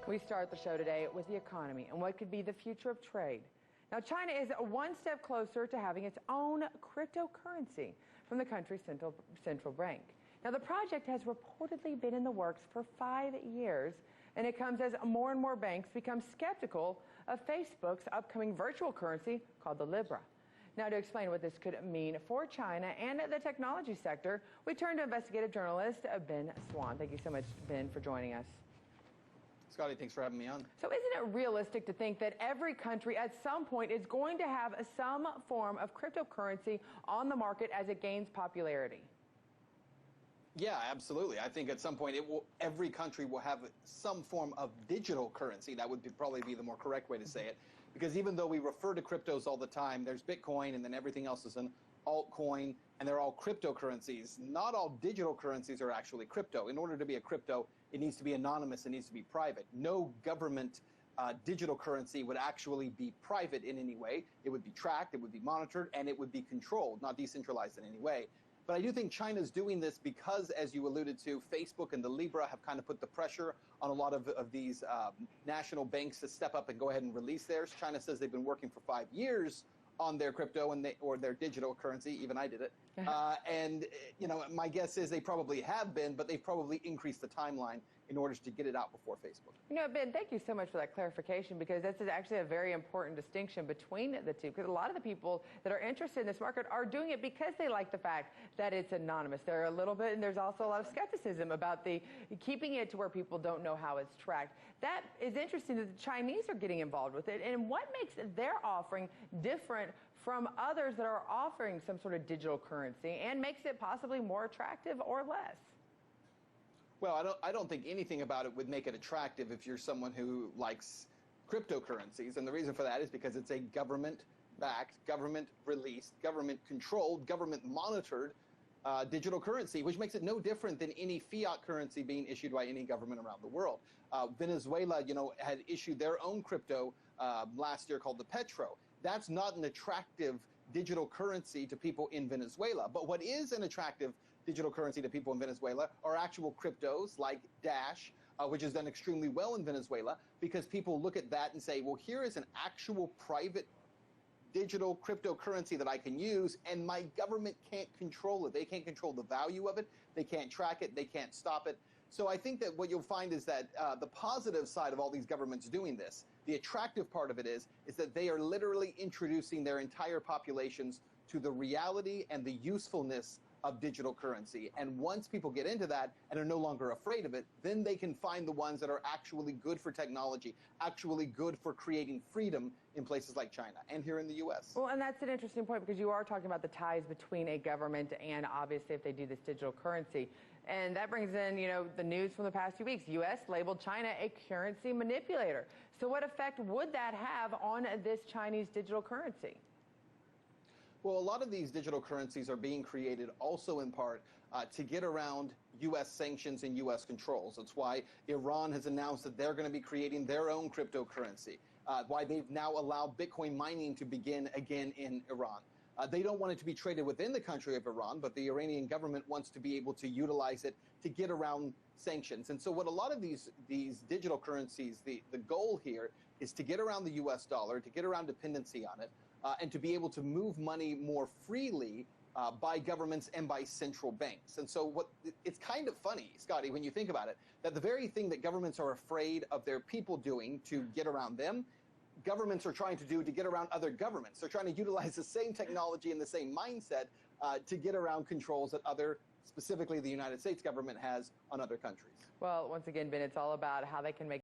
We start the show today with the economy and what could be the future of trade. Now, China is one step closer to having its own cryptocurrency from the country's central bank. Now, the project has reportedly been in the works for 5 years, and it comes as more and more banks become skeptical of Facebook's upcoming virtual currency called the Libra. Now, to explain what this could mean for China and the technology sector, we turn to investigative journalist Ben Swann. Thank you so much, Ben, for joining us. Scottie, thanks for having me on. So isn't it realistic to think that every country at some point is going to have some form of cryptocurrency on the market as it gains popularity? Yeah, absolutely. I think at some point every country will have some form of digital currency. That would probably be the more correct way to say it. Because even though we refer to cryptos all the time, there's Bitcoin and then everything else is an altcoin, and they're all cryptocurrencies. Not all digital currencies are actually crypto. In order to be a crypto, it needs to be anonymous, it needs to be private. No government digital currency would actually be private in any way. It would be tracked, it would be monitored, and it would be controlled, not decentralized in any way. But I do think China's doing this because, as you alluded to, Facebook and the Libra have kind of put the pressure on a lot of these national banks to step up and go ahead and release theirs. China says they've been working for 5 years on their crypto or their digital currency. Even I did it. And, you know, my guess is they probably have been, but they've probably increased the timeline in order to get it out before Facebook. You know, Ben, thank you so much for that clarification, because this is actually a very important distinction between the two, because a lot of the people that are interested in this market are doing it because they like the fact that it's anonymous. There are a little bit, and there's also a lot of skepticism about the keeping it to where people don't know how it's tracked. That is interesting that the Chinese are getting involved with it, and what makes their offering different from others that are offering some sort of digital currency and makes it possibly more attractive or less? Well, I don't think anything about it would make it attractive if you're someone who likes cryptocurrencies. And the reason for that is because it's a government-backed, government-released, government-controlled, government-monitored digital currency, which makes it no different than any fiat currency being issued by any government around the world. Venezuela, you know, had issued their own crypto last year called the Petro. That's not an attractive digital currency to people in Venezuela. But what is an attractive digital currency to people in Venezuela are actual cryptos like Dash, which has done extremely well in Venezuela, because people look at that and say, well, here is an actual private digital cryptocurrency that I can use, and my government can't control it. They can't control the value of it. They can't track it. They can't stop it. So I think that what you'll find is that the positive side of all these governments doing this, the attractive part of it is that they are literally introducing their entire populations to the reality and the usefulness of digital currency. And once people get into that and are no longer afraid of it, then they can find the ones that are actually good for technology, actually good for creating freedom in places like China and here in the U.S. Well, and that's an interesting point, because you are talking about the ties between a government and, obviously, if they do this digital currency. And that brings in, you know, the news from the past few weeks. U.S. labeled China a currency manipulator. So what effect would that have on this Chinese digital currency? Well, a lot of these digital currencies are being created also in part to get around U.S. sanctions and U.S. controls. That's why Iran has announced that they're going to be creating their own cryptocurrency, why they've now allowed Bitcoin mining to begin again in Iran. They don't want it to be traded within the country of Iran, but the Iranian government wants to be able to utilize it to get around sanctions. And so what a lot of these digital currencies, the goal here is to get around the U.S. dollar, to get around dependency on it, and to be able to move money more freely by governments and by central banks. And so it's kind of funny, Scottie, when you think about it, that the very thing that governments are afraid of their people doing to get around them, governments are trying to do to get around other governments. They're trying to utilize the same technology and the same mindset to get around controls that specifically the United States government has on other countries. Well, once again, Ben, it's all about how they can make